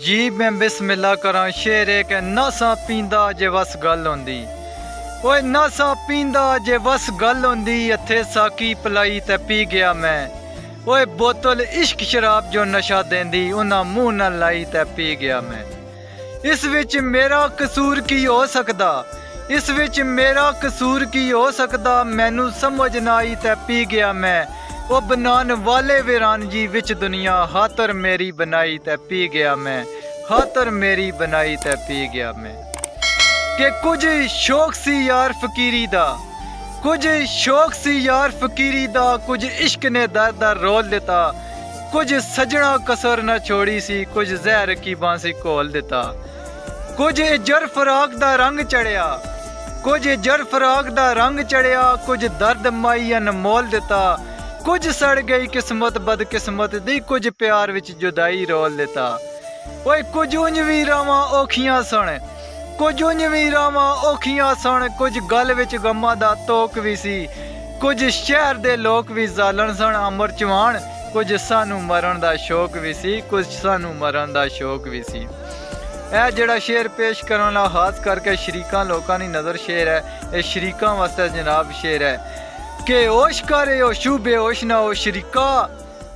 जी मैं बिस्मिल्लाह करा शेर एक नसा पींदा जे वस गल होंदी। ओए नसा पींदा जे वस गल होंदी, हथे साकी पलाई ते पी गया मैं। ओए बोतल इश्क शराब जो नशा देंदी, उन्हां मुंह न लाई ते पी गया मैं। इस विच मेरा कसूर की हो सकदा, इस विच मेरा कसूर की हो सकदा, मैनू समझ ना आई ते पी गया मैं। ओ बनान वाले वीरान जी विच दुनिया, हातर मेरी बनाई ते पी गया मैं, हातर मेरी बनाई ते पी गया मैं। कि कुछ शौक सी यार फकीरी दा, कुछ शौक सी यार फकीरी दा, कुछ इश्क ने दर दर रोल दिता। कुछ सजना कसर न छोड़ी सी, कुछ जहर की बांसी घोल दिता। कुछ जर फराक दा रंग चढ़िया, कुछ जर फराक दा रंग चढ़िया, कुछ दर्द माई अनमोल दिता। कुछ सड़ गई किस्मत बदकिस्मत दी, कुछ प्यार विच जुदाई रोल दिता। ओए कुछ उंज भी रावां औखियां सन, कुछ उंज भी रावां औखियां सन, कुछ गल विच गमां दा तोक भी सी। कुछ शहर दे लोक भी जालन सन अमर चवान, कुछ सानू मरण दा शौक भी सी, कुछ सानू मरण दा शौक भी सी। यह जिहड़ा शेर पेश करन ला खास करके शरीकां लोकां दी नज़र शेर है, ये शरीकां वास्ते जनाब शेर है कि होश करे हो शू बेहोश ना हो शरीका,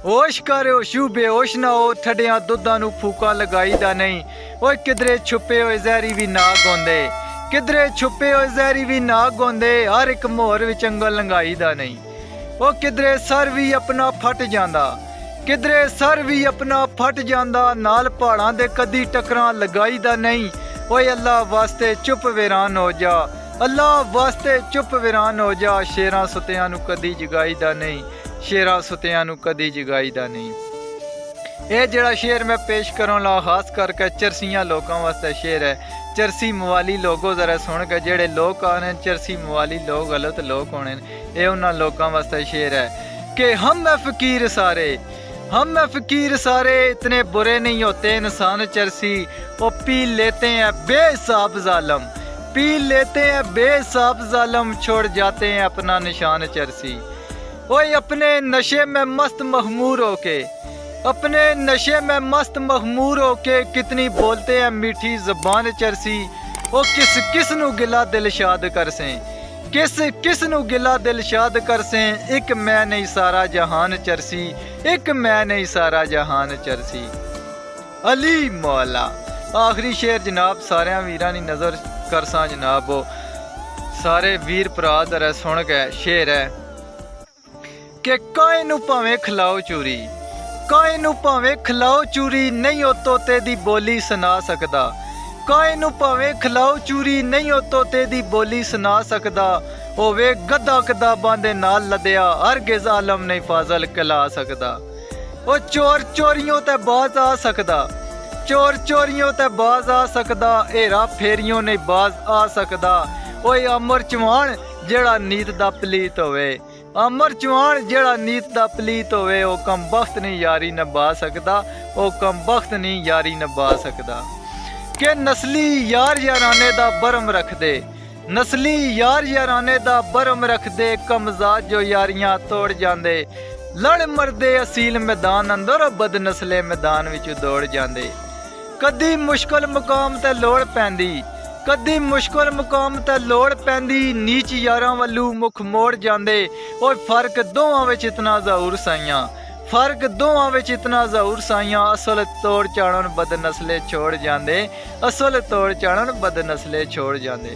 होश करे हो शू बेहोश ना हो, ठड्डियां दुद्धां नू फूका लगाई दा नहीं। ओए किधरे छुपे होए जहरी भी नाग होंदे, किधरे छुपे होए जहरी भी नाग होंदे, हर एक मोहर विच अंगल लंघाई दा नहीं। ओ किधरे सर भी अपना फट जांदा, किधरे सर भी अपना फट जांदा, नाल पहाड़ां दे कदी टकरां लगाई दा नहीं। ओए अल्लाह वास्ते चुप वीरान हो जा, अल्लाह वास्ते चुप वीरान हो जा, शेरां सुतियां नू कदी जगाई दा नहीं, शेरां सुतियां नू कदी जगाई दा नहीं। ये जिहड़ा शेर मैं पेश करन ला खास करके चरसियां लोकां वास्ते शेर है। चरसी मवाली लोगो जरा सुन के, जेड़े लोग आने चरसी मवाली लोग गलत लोग होने, ये उन्हां लोकां वास्ते शेर है कि हम है फकीर सारे, हम है फकीर सारे, इतने बुरे नहीं होते इंसान चरसी। वो पी लेते हैं बेहिसाब जालम, पी लेते हैं बेहिसाब जालम, छोड़ जाते हैं अपना निशान चरसी। ओए अपने नशे में मस्त महमूर होके, अपने नशे में मस्त महमूर होके, कितनी बोलते हैं मीठी ज़बान चरसी। ओ किस किस नू गिला दिल शाद कर सें, किस किस नू गिला दिल शाद कर सें, एक मैं नहीं सारा जहान चरसी, एक मैं नहीं सारा जहान चरसी। अली मौला। आखिरी शेर जनाब सारे वीरां दी नज़र करसा जनाब, वो सारे वीर भरा जरा सुन गए शेर है कि काए नू भावें खिलाओ चूरी, काए नू भावें खिलाओ चूरी, नहीं ओ तोते दी बोली सुना सकदा। काए नू भावें खिलाओ चूरी, नहीं ओ तोते दी बोली सुना सकदा। होवे गद्दा किताबां दे नाल लदया, हरगिज़ आलम नहीं फाजल कहला सकदा। ओ चोर चोरियों ते बाज आ सकदा, चोर चोरियों ते बाज आ सकदा, हेरा फेरियों नहीं बाज आ सकदा। ओए अमर चवान जेड़ा नीत दा पलीत होवे, अमर चवान जेड़ा नीत दा पलीत होवे, ओ कम बख्त नहीं यारी नभा सकदा, ओ कम बख्त नहीं यारी नभा सकदा। कि नस्ली यार याराने दा बरम रख दे, नस्ली यार याराने दा बरम रख दे, कमजाद जो यारियां तोड़ जांदे। लड़ मरदे असील मैदान अंदर, बद नस्ले मैदान विच दौड़ जांदे। कदी मुश्किल मुकाम ते लोड़ पैंदी, कदी मुश्किल मुकाम ते लोड़ पैंदी, नीच यारां वल्लू मुख मोड़ जांदे। ओए फर्क दोवां विच इतना ज़रूर साइयां, फर्क दोवां विच इतना ज़रूर साइयां, असल तोड़ चाड़न बद नस्ले छोड़ जांदे, असल तोड़ चाड़न बद नस्ले छोड़ जांदे।